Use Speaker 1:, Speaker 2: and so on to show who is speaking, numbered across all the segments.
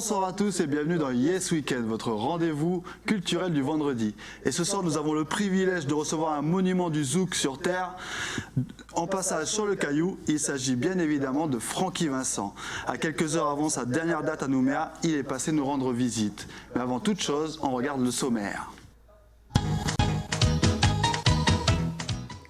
Speaker 1: Bonsoir à tous et bienvenue dans Yes Weekend, votre rendez-vous culturel du vendredi. Et ce soir, nous avons le privilège de recevoir un monument du zouk sur Terre. En passage sur le Caillou, il s'agit bien évidemment de Francky Vincent. À quelques heures avant sa dernière date à Nouméa, il est passé nous rendre visite. Mais avant toute chose, on regarde le sommaire.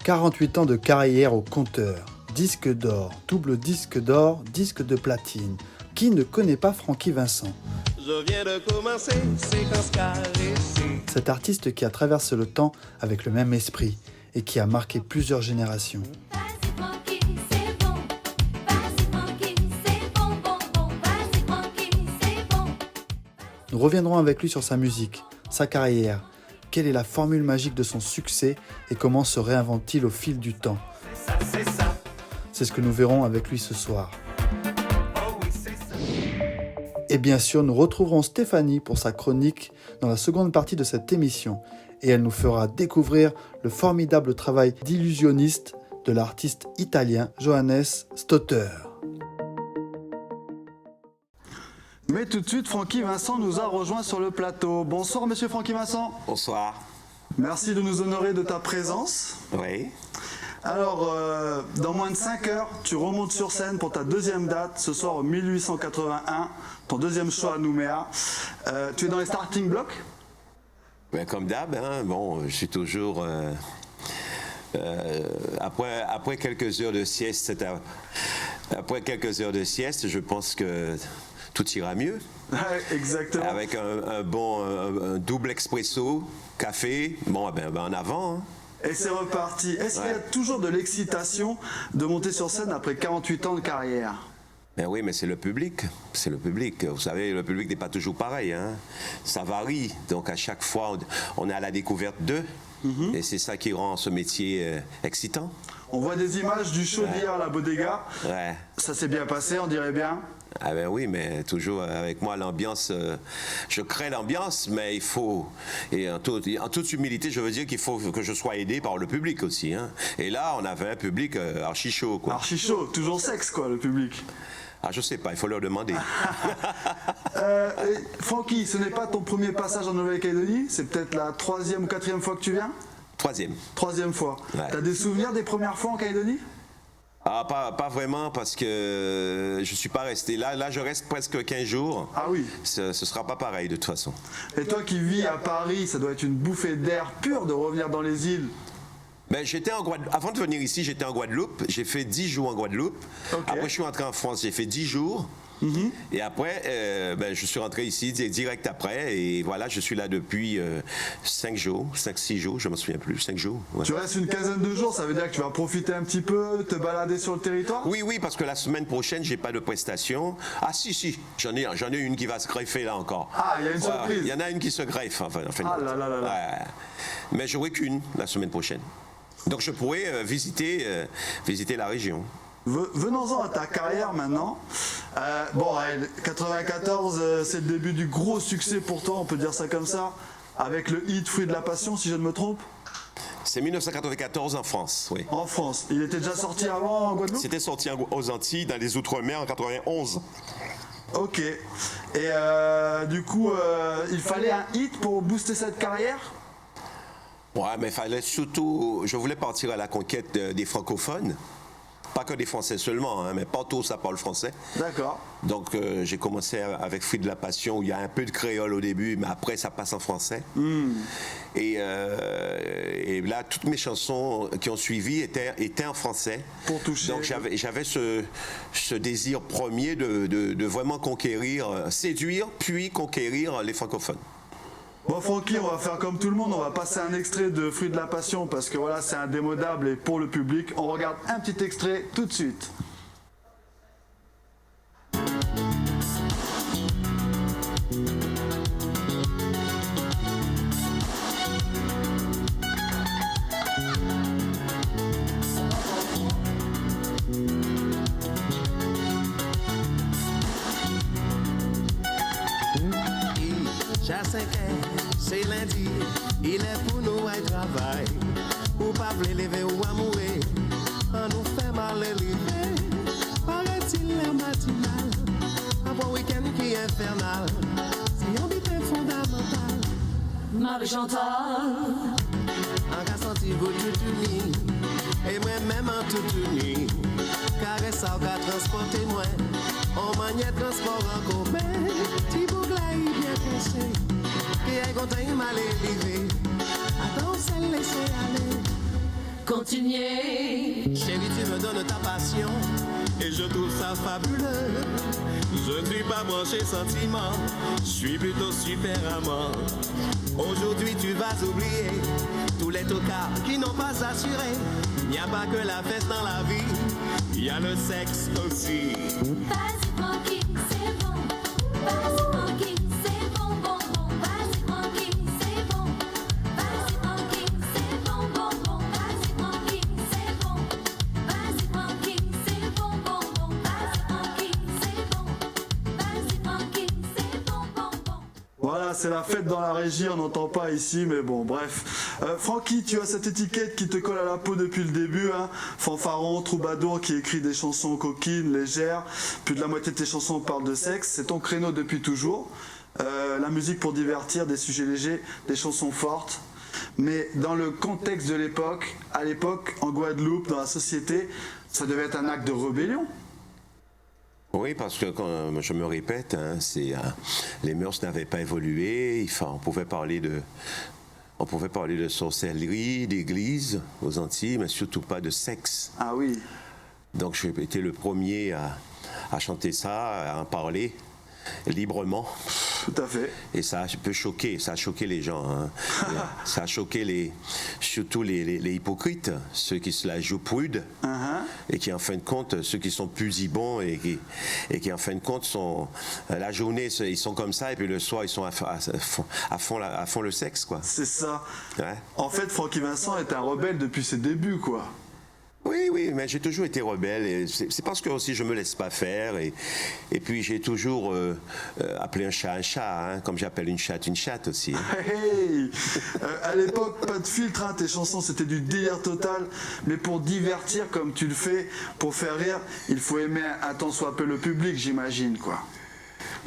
Speaker 2: 48 ans de carrière au compteur, disque d'or, double disque d'or, disque de platine. Qui ne connaît pas Francky Vincent?
Speaker 3: Je viens de commencer, séquence caressée.
Speaker 2: Cet artiste qui a traversé le temps avec le même esprit et qui a marqué plusieurs générations.
Speaker 4: Vas-y Francky, c'est bon. Vas-y Francky, c'est bon, bon, bon. Vas-y Francky, c'est bon.
Speaker 2: Nous reviendrons avec lui sur sa musique, sa carrière, quelle est la formule magique de son succès et comment se réinvente-t-il au fil du temps.
Speaker 3: C'est ça.
Speaker 2: C'est ce que nous verrons avec lui ce soir. Et bien sûr, nous retrouverons Stéphanie pour sa chronique dans la seconde partie de cette émission. Et elle nous fera découvrir le formidable travail d'illusionniste de l'artiste italien Johannes Stotter.
Speaker 1: Mais tout de suite, Francky Vincent nous a rejoint sur le plateau. Bonsoir monsieur Francky Vincent.
Speaker 5: Bonsoir.
Speaker 1: Merci de nous honorer de ta présence.
Speaker 5: Oui.
Speaker 1: Alors, dans moins de 5 heures, tu remontes sur scène pour ta deuxième date, ce soir en 1881, ton deuxième show à Nouméa. Tu es dans les starting blocks?
Speaker 5: Ben, comme d'hab, hein, bon, je suis toujours... après quelques heures de sieste, je pense que tout ira mieux.
Speaker 1: Exactement.
Speaker 5: Avec un double expresso, café, bon, ben en avant. Hein.
Speaker 1: Et c'est reparti. Est-ce qu'il y a toujours de l'excitation de monter sur scène après 48 ans de carrière?
Speaker 5: Ben oui, mais c'est le public. C'est le public. Vous savez, le public n'est pas toujours pareil. Hein. Ça varie. Donc, à chaque fois, on est à la découverte d'eux. Et c'est ça qui rend ce métier excitant.
Speaker 1: On voit des images du show d'hier à la Bodega.
Speaker 5: Ouais.
Speaker 1: Ça s'est bien passé, on dirait bien.
Speaker 5: Ah ben oui, mais toujours avec moi, l'ambiance, je crée l'ambiance, mais il faut, et en toute humilité, je veux dire qu'il faut que je sois aidé par le public aussi. Hein. Et là, on avait un public archi chaud, quoi.
Speaker 1: Archi chaud, toujours sexe, quoi, le public.
Speaker 5: Ah, je sais pas, il faut leur demander.
Speaker 1: Francky, ce n'est pas ton premier passage en Nouvelle-Calédonie, c'est peut-être la 3e ou 4e fois que tu viens? Troisième fois.
Speaker 5: Ouais.
Speaker 1: T'as des souvenirs des premières fois en Calédonie?
Speaker 5: Ah, pas vraiment, parce que je suis pas resté là. Là, je reste presque 15 jours.
Speaker 1: Ah oui.
Speaker 5: Ce sera pas pareil, de toute façon.
Speaker 1: Et toi qui vis à Paris, ça doit être une bouffée d'air pur de revenir dans les îles.
Speaker 5: Ben, avant de venir ici, j'étais en Guadeloupe. J'ai fait 10 jours en Guadeloupe.
Speaker 1: Okay.
Speaker 5: Après, je suis rentré en France, j'ai fait 10 jours. Et après, je suis rentré ici direct après. Et voilà, je suis là depuis 5 jours, 5-6 jours, je ne me souviens plus, 5 jours. Ouais.
Speaker 1: Tu restes une quinzaine de jours, ça veut dire que tu vas profiter un petit peu, te balader sur le territoire?
Speaker 5: Oui, parce que la semaine prochaine, j'ai pas de prestation. Ah si, j'en ai une qui va se greffer là encore.
Speaker 1: Ah, il y a une surprise.
Speaker 5: Il y en a une qui se greffe, enfin.
Speaker 1: Ah là là là là.
Speaker 5: Ouais. Mais j'aurai qu'une la semaine prochaine. Donc je pourrais visiter la région.
Speaker 1: Venons-en à ta carrière maintenant. 94, c'est le début du gros succès pour toi, on peut dire ça comme ça, avec le hit Fruit de la Passion, si je ne me trompe.
Speaker 5: C'est 1994 en France, oui.
Speaker 1: En France. Il était déjà sorti avant en Guadeloupe?
Speaker 5: C'était sorti aux Antilles, dans les Outre-mer en 91.
Speaker 1: Ok. Et du coup, il fallait un hit pour booster cette carrière?
Speaker 5: Ouais, mais il fallait surtout... Je voulais partir à la conquête des francophones. Pas que des Français seulement, hein, mais partout ça parle français.
Speaker 1: D'accord.
Speaker 5: Donc j'ai commencé avec Fruit de la Passion, où il y a un peu de créole au début, mais après ça passe en français. Et là, toutes mes chansons qui ont suivi étaient en français.
Speaker 1: Pour toucher.
Speaker 5: Donc j'avais ce désir premier de vraiment séduire, puis conquérir les francophones.
Speaker 1: Bon Francky, on va faire comme tout le monde, on va passer un extrait de Fruit de la Passion parce que voilà, c'est indémodable et pour le public, on regarde un petit extrait tout de suite.
Speaker 3: C'est lundi, il est pour nous à travail. Ou pas lever ou amourer, on nous fait mal élever. Paraît-il la matinale, un bon week-end qui est fait infernal. C'est un but fondamental.
Speaker 4: Marie-Chantal,
Speaker 3: En cas senti beau tout uni, et moi-même en tout uni. Caresse ça, qu'a transporté moi, on maniait transport en commun. Ti bougla y bien caché, qui est content il m'a l'élevé. Attends, c'est laisser aller.
Speaker 4: continuez.
Speaker 3: Chérie, tu me donnes ta passion, et je trouve ça fabuleux. Je ne suis pas branché sentiment, je suis plutôt super amant. Aujourd'hui tu vas oublier tous les tocards qui n'ont pas assuré. Il n'y a pas que la fête dans la vie, il y a le sexe aussi.
Speaker 4: Vas-y tranquille, c'est bon. Vas-y tranquille, c'est bon, bon, bon. Vas-y tranquille, c'est bon. Vas-y tranquille, c'est bon, bon, bon. Vas-y tranquille, c'est bon. Vas-y tranquille, c'est bon, bon, bon. Vas-y tranquille, c'est bon. Vas-y tranquille, c'est bon, bon, bon.
Speaker 1: Voilà, c'est la fête dans la régie, on n'entend pas ici, mais bon, bref. Francky, tu as cette étiquette qui te colle à la peau depuis le début, hein. Fanfaron, troubadour qui écrit des chansons coquines, légères. Plus de la moitié de tes chansons parlent de sexe, c'est ton créneau depuis toujours. La musique pour divertir, des sujets légers, des chansons fortes. Mais dans le contexte de l'époque, à l'époque, en Guadeloupe, dans la société, ça devait être un acte de rébellion.
Speaker 5: Oui, parce que, quand je me répète, hein, les mœurs n'avaient pas évolué. On pouvait parler de sorcellerie, d'église aux Antilles, mais surtout pas de sexe.
Speaker 1: Ah oui.
Speaker 5: Donc j'ai été le premier à chanter ça, à en parler librement.
Speaker 1: Tout à fait.
Speaker 5: Et ça a choqué les gens. Hein. Ça a choqué surtout les hypocrites, ceux qui se la jouent prudes, et qui en fin de compte, ceux qui sont pusibons et qui en fin de compte sont la journée ils sont comme ça et puis le soir ils sont à fond le sexe, quoi.
Speaker 1: C'est ça.
Speaker 5: Ouais.
Speaker 1: En fait, Francky Vincent est un rebelle depuis ses débuts, quoi.
Speaker 5: Oui, mais j'ai toujours été rebelle. Et c'est parce que aussi je me laisse pas faire. Et puis j'ai toujours appelé un chat, hein, comme j'appelle une chatte aussi. Hein.
Speaker 1: Hey, à l'époque, pas de filtre, hein, tes chansons c'était du délire total. Mais pour divertir comme tu le fais, pour faire rire, il faut aimer un tant soit peu le public, j'imagine, quoi.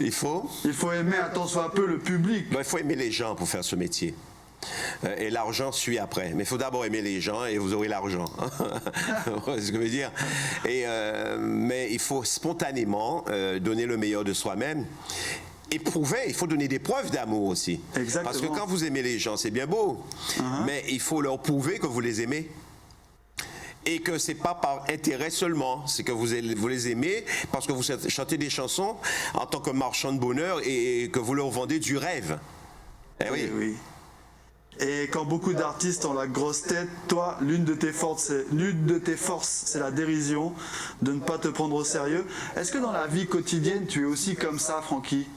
Speaker 5: Il faut
Speaker 1: aimer un tant soit peu le public.
Speaker 5: Il faut aimer les gens pour faire ce métier. Et l'argent suit après. Mais il faut d'abord aimer les gens et vous aurez l'argent. C'est ce que je veux dire. Mais il faut spontanément donner le meilleur de soi-même. Éprouver, il faut donner des preuves d'amour aussi.
Speaker 1: Exactement.
Speaker 5: Parce que quand vous aimez les gens, c'est bien beau. Mais il faut leur prouver que vous les aimez. Et que c'est pas par intérêt seulement, c'est que vous les aimez parce que vous chantez des chansons en tant que marchand de bonheur et que vous leur vendez du rêve. Eh oui.
Speaker 1: Oui. Et quand beaucoup d'artistes ont la grosse tête, toi, l'une de tes forces, c'est la dérision, de ne pas te prendre au sérieux. Est-ce que dans la vie quotidienne, tu es aussi comme ça, Francky ?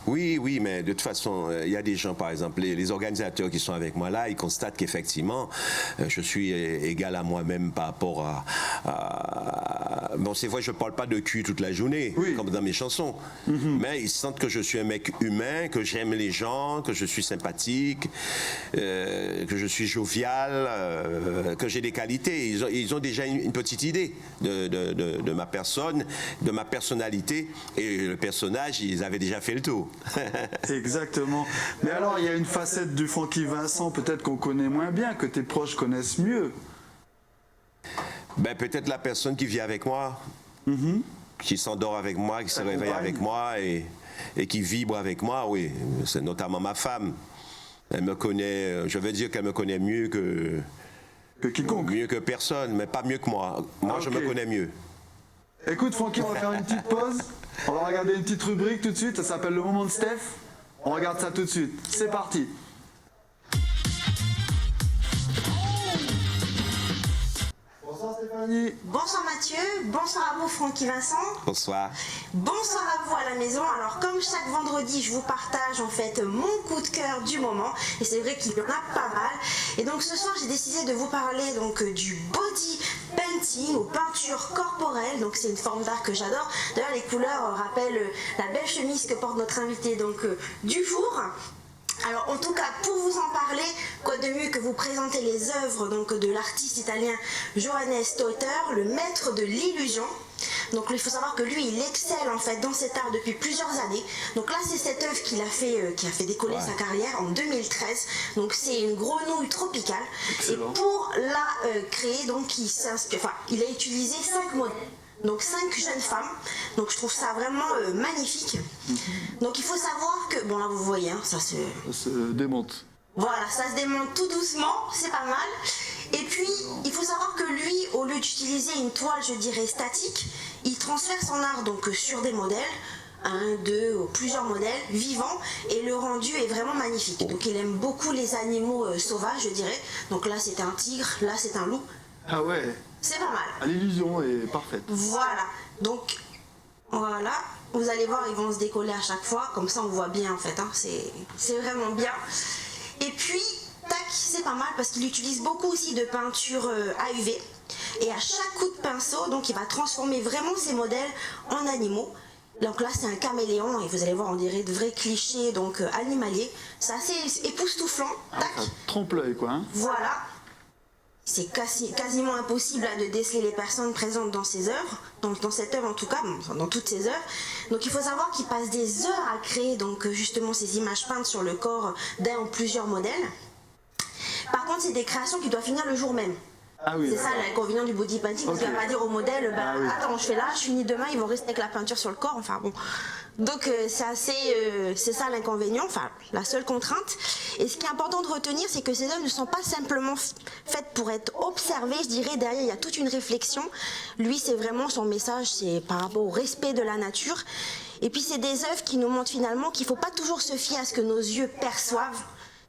Speaker 5: Oui, mais de toute façon, il y a des gens, par exemple, les organisateurs qui sont avec moi là, ils constatent qu'effectivement, je suis égal à moi-même par rapport à... Bon, c'est vrai, je ne parle pas de cul toute la journée, comme dans mes chansons, mais ils sentent que je suis un mec humain, que j'aime les gens, que je suis sympathique, que je suis jovial, que j'ai des qualités. Ils ont déjà une petite idée de ma personne, de ma personnalité, et le personnage, ils avaient déjà fait le tour.
Speaker 1: Exactement. Mais alors, il y a une facette du Francky Vincent, peut-être qu'on connaît moins bien, que tes proches connaissent mieux.
Speaker 5: Ben, peut-être la personne qui vit avec moi, qui s'endort avec moi, qui se réveille avec moi et qui vibre avec moi, oui. C'est notamment ma femme. Elle me connaît, je vais dire qu'elle me connaît mieux que
Speaker 1: quiconque.
Speaker 5: Mieux que personne, mais pas mieux que moi. Moi, je me connais mieux.
Speaker 1: Écoute, Francky, on va faire une petite pause. On va regarder une petite rubrique tout de suite. Ça s'appelle Le Moment de Steph. On regarde ça tout de suite. C'est parti. Bonsoir Stéphanie.
Speaker 6: Bonsoir Mathieu, bonsoir à vous Francky Vincent.
Speaker 5: Bonsoir.
Speaker 6: Bonsoir à vous à la maison. Alors comme chaque vendredi, je vous partage en fait mon coup de cœur du moment. Et c'est vrai qu'il y en a pas mal. Et donc ce soir, j'ai décidé de vous parler donc du body painting ou peinture corporelle. Donc c'est une forme d'art que j'adore. D'ailleurs les couleurs rappellent la belle chemise que porte notre invité donc du jour. Alors en tout cas, pour vous en parler, quoi de mieux que vous présenter les œuvres donc, de l'artiste italien Johannes Teuter, le maître de l'illusion. Donc il faut savoir que lui, il excelle en fait dans cet art depuis plusieurs années. Donc là, c'est cette œuvre qu'il a fait, qui a fait décoller sa carrière en 2013. Donc c'est une grenouille tropicale.
Speaker 1: Excellent.
Speaker 6: Et pour la créer, donc il a utilisé 5 modèles. Donc 5 jeunes femmes. Donc je trouve ça vraiment magnifique. Donc il faut savoir que, bon là vous voyez, hein, ça se...
Speaker 1: Ça se démonte.
Speaker 6: Voilà, ça se démonte tout doucement, c'est pas mal. Et puis, il faut savoir que lui, au lieu d'utiliser une toile, je dirais, statique, il transfère son art donc sur des modèles, 1, 2, ou plusieurs modèles, vivants, et le rendu est vraiment magnifique. Donc il aime beaucoup les animaux sauvages, je dirais. Donc là, c'est un tigre, là, c'est un loup.
Speaker 1: Ah ouais,
Speaker 6: C'est pas mal.
Speaker 1: l'illusion est parfaite.
Speaker 6: Voilà, donc voilà, vous allez voir, ils vont se décoller à chaque fois, comme ça on voit bien en fait, hein. C'est vraiment bien. Et puis, tac, c'est pas mal parce qu'il utilise beaucoup aussi de peinture AUV. Et à chaque coup de pinceau, donc il va transformer vraiment ses modèles en animaux. Donc là, c'est un caméléon et vous allez voir, on dirait de vrais clichés donc animaliers. C'est assez époustouflant. Tac,
Speaker 1: Ça trompe l'œil, quoi. Hein.
Speaker 6: voilà. C'est quasiment impossible là, de déceler les personnes présentes dans ces œuvres, dans cette œuvre en tout cas, dans toutes ces œuvres. Donc il faut savoir qu'il passe des heures à créer donc justement ces images peintes sur le corps d'un ou plusieurs modèles. Par contre, c'est des créations qui doivent finir le jour même.
Speaker 1: Ah oui.
Speaker 6: C'est ça l'inconvénient du body painting, parce
Speaker 1: Ok.
Speaker 6: qu'il va pas dire au modèle, bah,
Speaker 1: Ah oui.
Speaker 6: attends, je fais là, je finis demain, ils vont rester avec la peinture sur le corps, enfin bon. Donc c'est ça l'inconvénient, enfin la seule contrainte. Et ce qui est important de retenir, c'est que ces œuvres ne sont pas simplement faites pour être observées, je dirais, derrière il y a toute une réflexion. Lui, c'est vraiment son message, c'est par rapport au respect de la nature. Et puis c'est des œuvres qui nous montrent finalement qu'il ne faut pas toujours se fier à ce que nos yeux perçoivent,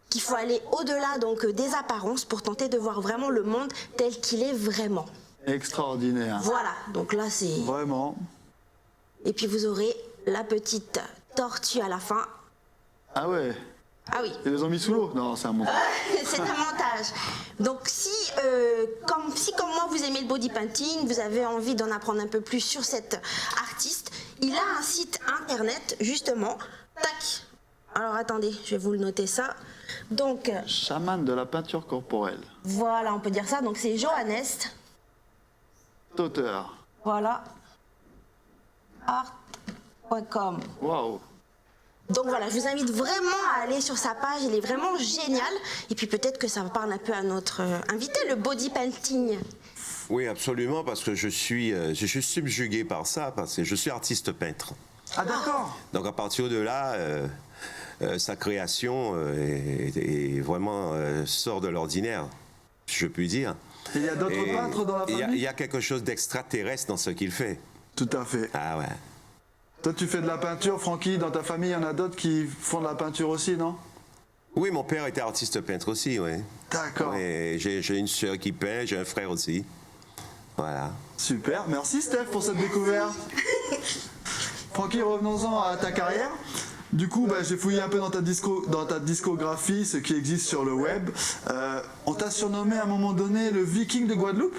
Speaker 6: qu'il faut aller au-delà donc des apparences pour tenter de voir vraiment le monde tel qu'il est vraiment.
Speaker 1: Extraordinaire.
Speaker 6: Voilà, donc là c'est...
Speaker 1: Vraiment.
Speaker 6: Et puis vous aurez la petite tortue à la fin.
Speaker 1: Ah ouais.
Speaker 6: Ah oui,
Speaker 1: Ils les ont mis sous l'eau? Non, c'est un monstre.
Speaker 6: c'est un montage. Donc si comme moi vous aimez le body painting, vous avez envie d'en apprendre un peu plus sur cet artiste, il a un site internet justement. Tac. Alors attendez, je vais vous le noter ça. Donc
Speaker 1: Chaman de la peinture corporelle.
Speaker 6: voilà, on peut dire ça. Donc c'est Johannes.
Speaker 1: Auteur.
Speaker 6: Voilà. Art.com.
Speaker 1: Waouh.
Speaker 6: Donc voilà, je vous invite vraiment à aller sur sa page, il est vraiment génial. Et puis peut-être que ça parle un peu à notre invité, le body painting.
Speaker 5: Oui, absolument, parce que je suis subjugué par ça, parce que je suis artiste peintre.
Speaker 1: Ah d'accord.
Speaker 5: Donc à partir de là, sa création est vraiment sort de l'ordinaire, si je puis dire.
Speaker 1: Il y a d'autres
Speaker 5: Et
Speaker 1: peintres dans la
Speaker 5: il
Speaker 1: famille?
Speaker 5: y a quelque chose d'extraterrestre dans ce qu'il fait.
Speaker 1: Tout à fait.
Speaker 5: Ah ouais.
Speaker 1: Toi, tu fais de la peinture, Francky. Dans ta famille, il y en a d'autres qui font de la peinture aussi, non?
Speaker 5: Oui, mon père était artiste peintre aussi, oui.
Speaker 1: D'accord.
Speaker 5: Et j'ai une sœur qui peint, j'ai un frère aussi. Voilà.
Speaker 1: Super. Merci, Steph, pour cette découverte. Francky, revenons-en à ta carrière. Du coup, j'ai fouillé un peu dans ta discographie, ce qui existe sur le web. On t'a surnommé à un moment donné le Viking de Guadeloupe?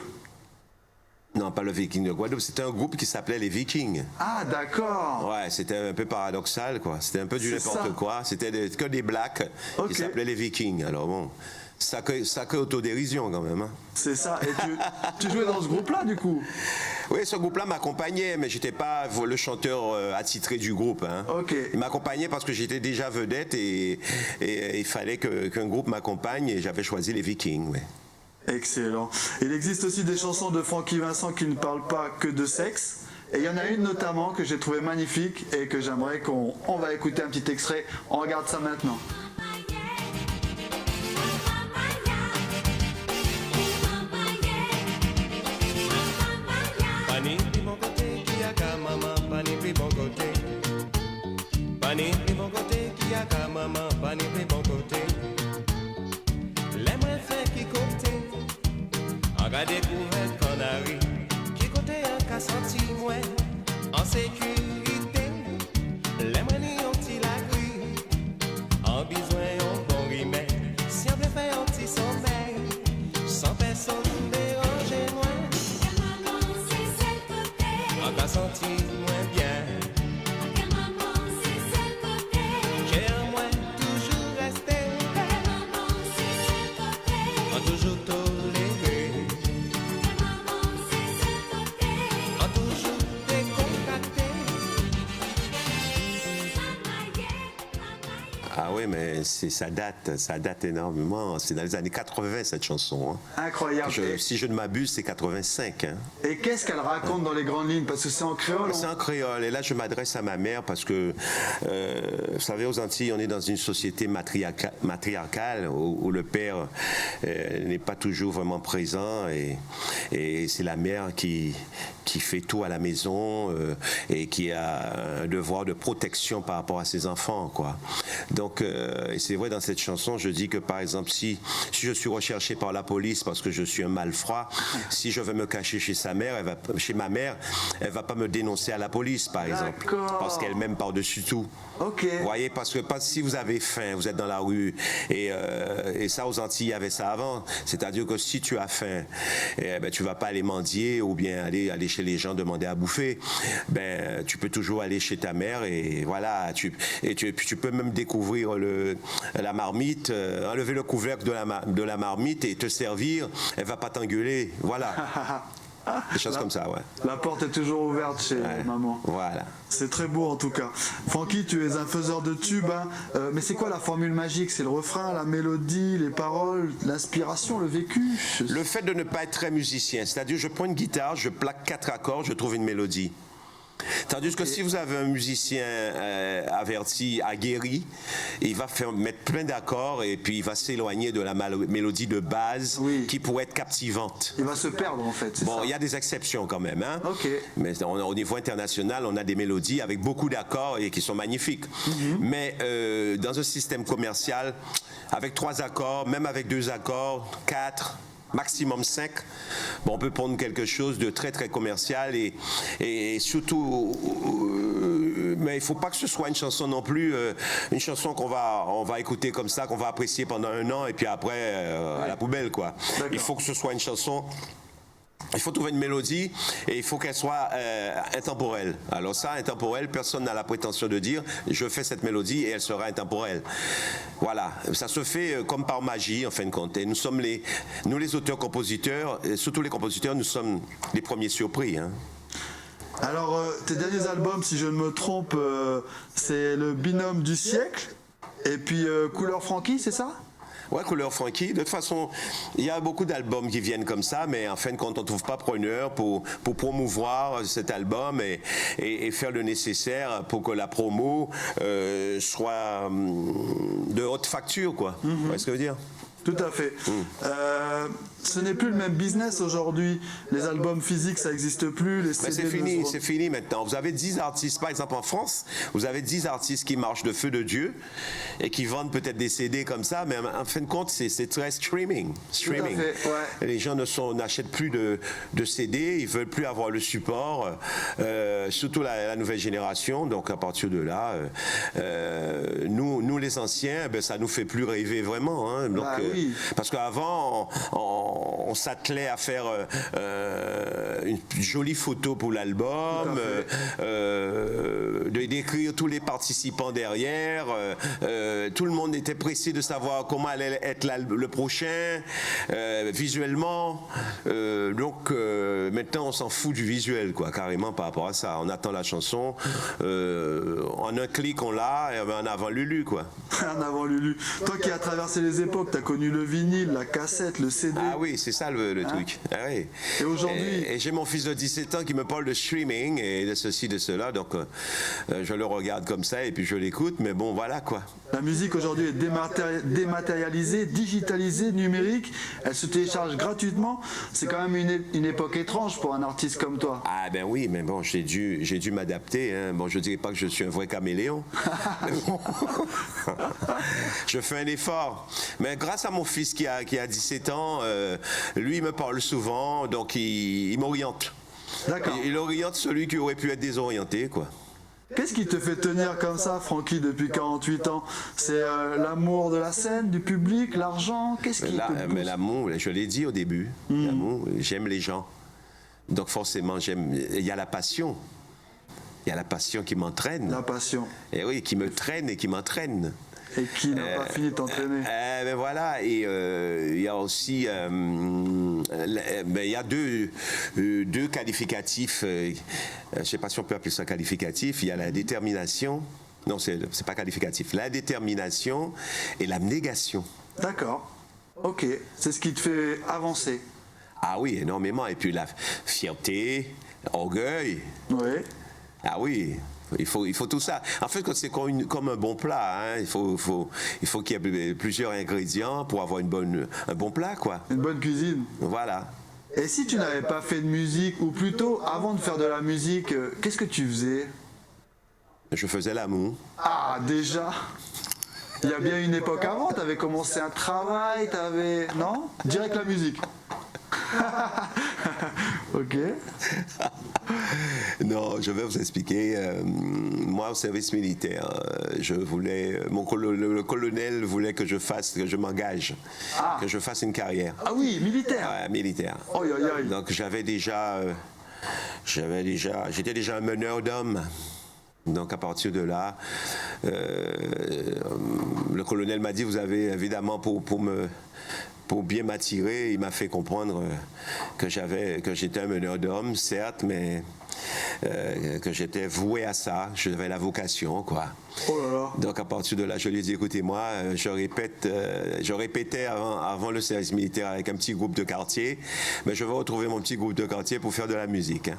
Speaker 5: Non, pas le Viking de Guadeloupe, c'était un groupe qui s'appelait les Vikings.
Speaker 1: Ah, d'accord.
Speaker 5: Ouais, c'était un peu paradoxal, quoi. C'était un peu du
Speaker 1: C'est ça.
Speaker 5: n'importe quoi. C'était que des blacks
Speaker 1: Ok.
Speaker 5: qui s'appelaient les Vikings. Alors bon, ça que autodérision quand même. Hein.
Speaker 1: C'est ça. Et tu jouais dans ce groupe-là, du coup?
Speaker 5: Oui, ce groupe-là m'accompagnait, mais j'étais pas le chanteur attitré du groupe. Hein.
Speaker 1: Ok.
Speaker 5: Il m'accompagnait parce que j'étais déjà vedette et il fallait qu'un groupe m'accompagne et j'avais choisi les Vikings. Ouais.
Speaker 1: Excellent. Il existe aussi des chansons de Francky Vincent qui ne parlent pas que de sexe. Et il y en a une notamment que j'ai trouvée magnifique et que j'aimerais qu'on va écouter un petit extrait. On regarde ça maintenant.
Speaker 3: Pani pi mon côté qui a ka maman, pani pi bon côté. Pani pi mon côté qui a ka maman, pani pi bon côté. L'aimerait faire qui côté, en gars découvert canari, qui côté un cas senti moins en sécurité. L'aimerait ni on t'y la grille, en besoin on bon remède, si on veut faire un petit sommeil, sans personne déranger moins. On va sentir moins bien. J'ai un moins toujours resté. On toujours toléré. On toujours
Speaker 5: ça date énormément. C'est dans les années 80 cette chanson. Hein.
Speaker 1: Incroyable.
Speaker 5: Si je ne m'abuse, c'est 85. Hein.
Speaker 1: Et qu'est-ce qu'elle raconte dans les grandes lignes? Parce que c'est en créole.
Speaker 5: C'est en créole. Et là, je m'adresse à ma mère parce que, vous savez, aux Antilles, on est dans une société matriarcale où le père n'est pas toujours vraiment présent et c'est la mère qui fait tout à la maison et qui a un devoir de protection par rapport à ses enfants, quoi. Donc, et c'est vrai, dans cette chanson, je dis que, par exemple, si je suis recherché par la police parce que je suis un malfrat, si je vais me cacher chez chez ma mère, elle va pas me dénoncer à la police, par exemple. Parce qu'elle m'aime par-dessus tout.
Speaker 1: Ok.
Speaker 5: Vous voyez, parce que si vous avez faim, vous êtes dans la rue, et ça, aux Antilles, il y avait ça avant. C'est-à-dire que si tu as faim, tu vas pas aller mendier ou bien aller chez les gens demander à bouffer. Tu peux toujours aller chez ta mère et voilà. Tu peux même découvrir la marmite, enlever le couvercle de la marmite et te servir. Elle va pas t'engueuler. Voilà. Des choses comme ça, ouais.
Speaker 1: La porte est toujours ouverte chez maman.
Speaker 5: Voilà.
Speaker 1: C'est très beau en tout cas. Francky, tu es un faiseur de tubes, hein. Mais c'est quoi la formule magique? C'est le refrain, la mélodie, les paroles, l'inspiration, le vécu?
Speaker 5: Le fait de ne pas être très musicien, c'est-à-dire je prends une guitare, je plaque 4 accords, je trouve une mélodie. Tandis que si vous avez un musicien averti, aguerri, il va mettre plein d'accords et puis il va s'éloigner de la mélodie de base qui pourrait être captivante.
Speaker 1: Il va se perdre en fait.
Speaker 5: Bon, il y a des exceptions quand même, hein.
Speaker 1: Ok.
Speaker 5: Mais au niveau international, on a des mélodies avec beaucoup d'accords et qui sont magnifiques. Mais dans un système commercial, avec 3 accords, même avec 2 accords, 4. Maximum 5. Bon, on peut prendre quelque chose de très très commercial et surtout, mais il ne faut pas que ce soit une chanson non plus, une chanson on va écouter comme ça, qu'on va apprécier pendant 1 an et puis après à la poubelle, quoi. Il faut que ce soit une chanson. Il faut trouver une mélodie et il faut qu'elle soit intemporelle. Alors ça, intemporelle, personne n'a la prétention de dire je fais cette mélodie et elle sera intemporelle. Voilà, ça se fait comme par magie en fin de compte. Et nous les auteurs-compositeurs, surtout les compositeurs, nous sommes les premiers surpris. Hein.
Speaker 1: Alors, tes derniers albums, si je ne me trompe, c'est le binôme du siècle et puis Couleur Francky, c'est ça?
Speaker 5: Ouais, Couleur Francky. De toute façon, il y a beaucoup d'albums qui viennent comme ça, mais en fin de compte, on ne trouve pas preneur pour promouvoir cet album et faire le nécessaire pour que la promo soit de haute facture, quoi. Vous voyez ce que je veux dire?
Speaker 1: Tout à fait. Ce n'est plus le même business aujourd'hui. Les albums physiques, ça n'existe plus. Les CD
Speaker 5: c'est fini maintenant. Vous avez 10 artistes, par exemple en France, vous avez 10 artistes qui marchent de feu de Dieu et qui vendent peut-être des CD comme ça, mais en fin de compte, c'est très streaming.
Speaker 1: Tout à fait, ouais.
Speaker 5: Les gens n'achètent plus de CD, ils veulent plus avoir le support, surtout la nouvelle génération. Donc à partir de là, nous les anciens, ça nous fait plus rêver vraiment. Hein. Donc,
Speaker 1: oui.
Speaker 5: Parce qu'avant, on s'attelait à faire une jolie photo pour l'album, d'écrire tous les participants derrière. Tout le monde était pressé de savoir comment allait être le prochain, visuellement. Donc maintenant, on s'en fout du visuel, quoi, carrément par rapport à ça. On attend la chanson, en un clic, on l'a, et en avant Lulu, quoi.
Speaker 1: En avant Lulu. Toi qui as traversé les époques, tu as connu le vinyle, la cassette, le CD.
Speaker 5: Ah oui, c'est ça le truc. Ah oui.
Speaker 1: Et aujourd'hui...
Speaker 5: Et j'ai mon fils de 17 ans qui me parle de streaming et de ceci, de cela, donc je le regarde comme ça et puis je l'écoute, mais bon, voilà, quoi.
Speaker 1: La musique aujourd'hui est dématérialisée, digitalisée, numérique. Elle se télécharge gratuitement. C'est quand même une époque étrange pour un artiste comme toi.
Speaker 5: Ah ben oui, mais bon, j'ai dû m'adapter. Hein. Bon, je dirais pas que je suis un vrai caméléon. Bon, je fais un effort. Mais grâce à mon fils qui a 17 ans, lui, il me parle souvent, donc il m'oriente.
Speaker 1: D'accord.
Speaker 5: Il oriente celui qui aurait pu être désorienté, quoi.
Speaker 1: Qu'est-ce qui te fait tenir comme ça, Francky, depuis 48 ans? C'est l'amour de la scène, du public, l'argent? Qu'est-ce qui te pousse?
Speaker 5: Mais l'amour, je l'ai dit au début, l'amour, j'aime les gens. Donc forcément, il y a la passion. Il y a la passion qui m'entraîne.
Speaker 1: La passion.
Speaker 5: Et oui, qui me traîne et qui m'entraîne.
Speaker 1: Et qui n'a pas fini de t'entraîner.
Speaker 5: Ben voilà, et il y a aussi il y a deux qualificatifs, je ne sais pas si on peut appeler ça qualificatif, il y a la détermination, Non, c'est pas qualificatif. La détermination et l'abnégation.
Speaker 1: D'accord. Ok. C'est ce qui te fait avancer.
Speaker 5: Ah oui, énormément. Et puis la fierté, orgueil.
Speaker 1: Oui.
Speaker 5: Ah oui. Il faut tout ça. En fait, c'est comme un bon plat. Hein. Il faut qu'il y ait plusieurs ingrédients pour avoir un bon plat, quoi.
Speaker 1: Une bonne cuisine.
Speaker 5: Voilà.
Speaker 1: Et si tu n'avais pas fait de musique, ou plutôt avant de faire de la musique, qu'est-ce que tu faisais?
Speaker 5: Je faisais l'amour.
Speaker 1: Ah, déjà. Il y a bien une époque avant, tu avais commencé un travail, non? Direct la musique. Ok.
Speaker 5: Non, je vais vous expliquer. Moi, au service militaire, le colonel voulait que je m'engage, que je fasse une carrière.
Speaker 1: Ah oui, militaire.
Speaker 5: Ouais, militaire.
Speaker 1: Oh, aïe, aïe.
Speaker 5: Donc j'étais déjà un meneur d'hommes. Donc à partir de là, le colonel m'a dit, vous avez évidemment pour bien m'attirer, il m'a fait comprendre que j'étais un meneur d'hommes, certes, mais que j'étais voué à ça, j'avais la vocation, quoi.
Speaker 1: Oh là là.
Speaker 5: Donc à partir de là, je lui ai dit, écoutez-moi, je répétais avant le service militaire avec un petit groupe de quartier, mais je vais retrouver mon petit groupe de quartier pour faire de la musique. Hein.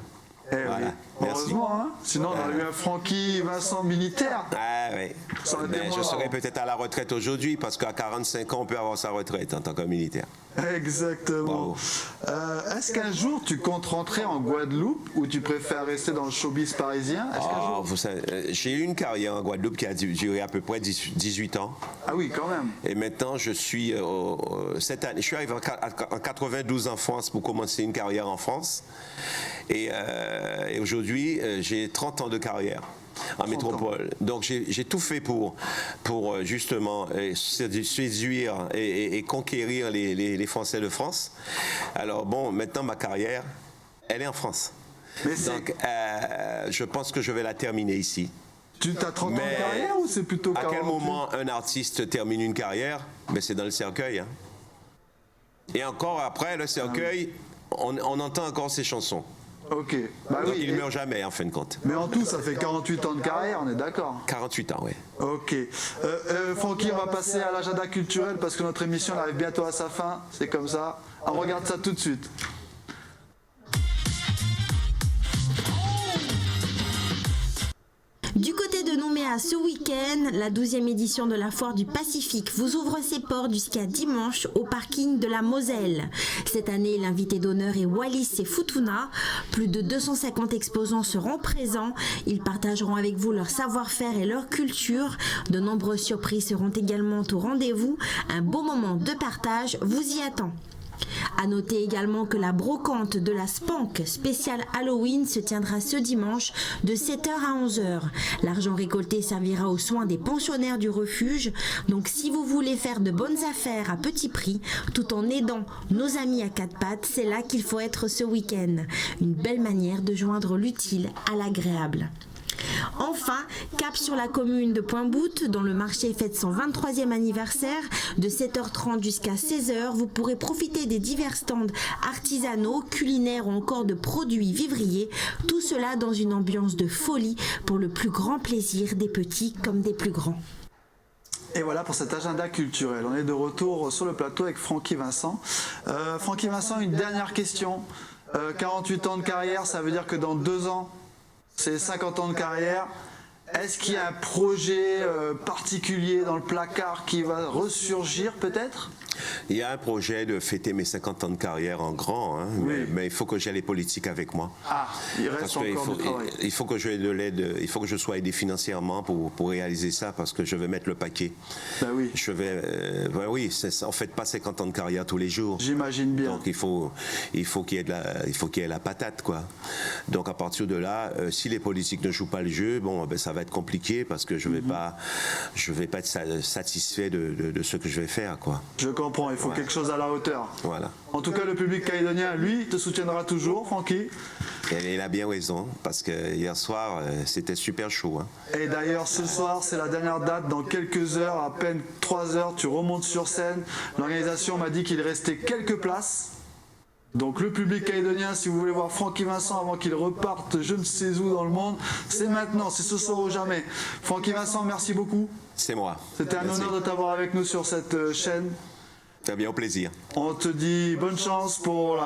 Speaker 1: Eh
Speaker 5: Voilà.
Speaker 1: oui.
Speaker 5: Merci.
Speaker 1: Heureusement, hein. Sinon on aurait eu un Francky Vincent militaire.
Speaker 5: Ah oui.
Speaker 1: Ça aurait été
Speaker 5: Mais
Speaker 1: moins
Speaker 5: je serais
Speaker 1: marrant.
Speaker 5: peut-être à la retraite aujourd'hui parce qu'à 45 ans, on peut avoir sa retraite en tant que militaire.
Speaker 1: Exactement.
Speaker 5: Bravo.
Speaker 1: Est-ce qu'un jour tu comptes rentrer en Guadeloupe ou tu préfères rester dans le showbiz parisien? Est-ce qu'un jour...
Speaker 5: Vous savez, j'ai eu une carrière en Guadeloupe qui a duré à peu près 18 ans.
Speaker 1: Ah oui, quand même.
Speaker 5: Et maintenant, je suis cette année, je suis arrivé en 92 en France pour commencer une carrière en France. Et aujourd'hui, j'ai 30 ans de carrière en métropole. Donc j'ai tout fait pour justement séduire et conquérir les Français de France. Alors bon, maintenant ma carrière, elle est en France.
Speaker 1: Mais
Speaker 5: Donc je pense que je vais la terminer ici.
Speaker 1: Tu as 30 ans
Speaker 5: Mais
Speaker 1: de carrière ou c'est plutôt 48?
Speaker 5: À quel moment un artiste termine une carrière? Ben, c'est dans le cercueil. Hein. Et encore après le cercueil, on entend encore ses chansons.
Speaker 1: Ok. Bah
Speaker 5: Donc
Speaker 1: oui.
Speaker 5: il ne meurt jamais en fin de compte.
Speaker 1: Mais en tout, ça fait 48 ans de carrière, on est d'accord?
Speaker 5: 48 ans, oui.
Speaker 1: Ok. Francky, on va passer à l'agenda culturel parce que notre émission elle arrive bientôt à sa fin. C'est comme ça. On regarde ça tout de suite.
Speaker 7: Du côté de Nouméa, ce week-end, la 12e édition de la Foire du Pacifique vous ouvre ses portes jusqu'à dimanche au parking de la Moselle. Cette année, l'invité d'honneur est Wallis et Futuna. Plus de 250 exposants seront présents. Ils partageront avec vous leur savoir-faire et leur culture. De nombreuses surprises seront également au rendez-vous. Un beau moment de partage vous y attend. A noter également que la brocante de la Spank spéciale Halloween se tiendra ce dimanche de 7h à 11h. L'argent récolté servira aux soins des pensionnaires du refuge. Donc si vous voulez faire de bonnes affaires à petit prix, tout en aidant nos amis à quatre pattes, c'est là qu'il faut être ce week-end. Une belle manière de joindre l'utile à l'agréable. Enfin, cap sur la commune de Pointe-Boute, dont le marché fête son 23e anniversaire. De 7h30 jusqu'à 16h, vous pourrez profiter des divers stands artisanaux, culinaires ou encore de produits vivriers. Tout cela dans une ambiance de folie pour le plus grand plaisir des petits comme des plus grands.
Speaker 1: Et voilà pour cet agenda culturel. On est de retour sur le plateau avec Francky Vincent. Francky Vincent, une dernière question. 48 ans de carrière, ça veut dire que dans 2 ans, c'est 50 ans de carrière. Est-ce qu'il y a un projet particulier dans le placard qui va ressurgir peut-être?
Speaker 5: Il y a un projet de fêter mes 50 ans de carrière en grand, hein,
Speaker 1: Oui.
Speaker 5: mais il faut que j'aie les politiques avec moi.
Speaker 1: Ah, il reste
Speaker 5: Parce
Speaker 1: encore
Speaker 5: qu'il
Speaker 1: du travail.
Speaker 5: il faut que j'ai de l'aide, il faut que je sois aidé financièrement pour réaliser ça, parce que je vais mettre le paquet.
Speaker 1: Ben oui,
Speaker 5: Je vais, oui, on fait pas 50 ans de carrière tous les jours.
Speaker 1: j'imagine bien.
Speaker 5: Donc il faut qu'il y ait la patate, quoi. Donc à partir de là, si les politiques ne jouent pas le jeu, bon, ben ça va être compliqué parce que je vais pas être satisfait de ce que je vais faire, quoi.
Speaker 1: Je comprends, il faut quelque chose à la hauteur.
Speaker 5: Voilà.
Speaker 1: En tout cas, le public calédonien, lui, te soutiendra toujours, Francky.
Speaker 5: Et il a bien raison, parce que hier soir, c'était super chaud. Hein.
Speaker 1: Et d'ailleurs, ce soir, c'est la dernière date. Dans quelques heures, à peine 3 heures, tu remontes sur scène. L'organisation m'a dit qu'il restait quelques places. Donc le public calédonien, si vous voulez voir Francky Vincent avant qu'il reparte je ne sais où dans le monde, c'est maintenant, c'est ce soir ou jamais. Francky Vincent, merci beaucoup.
Speaker 5: C'est moi.
Speaker 1: C'était un
Speaker 5: Merci.
Speaker 1: honneur de t'avoir avec nous sur cette chaîne.
Speaker 5: Très bien, au plaisir.
Speaker 1: On te dit bonne chance pour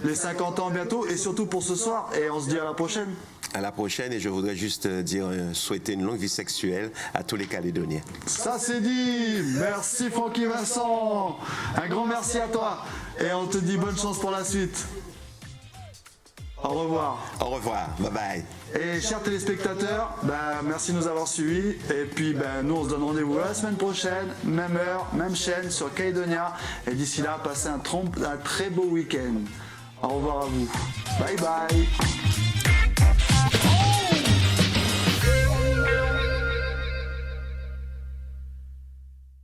Speaker 1: les 50 ans bientôt et surtout pour ce soir et on se dit à la prochaine.
Speaker 5: À la prochaine, et je voudrais juste souhaiter une longue vie sexuelle à tous les Calédoniens.
Speaker 1: Ça c'est dit. Merci Francky Vincent. Un grand merci à toi et on te dit bonne chance pour la suite. Au revoir.
Speaker 5: Au revoir, bye bye.
Speaker 1: Et chers téléspectateurs, merci de nous avoir suivis. Et puis nous on se donne rendez-vous la semaine prochaine, même heure, même chaîne sur Calédonia. Et d'ici là, passez un très beau week-end. Au revoir à vous. Bye bye.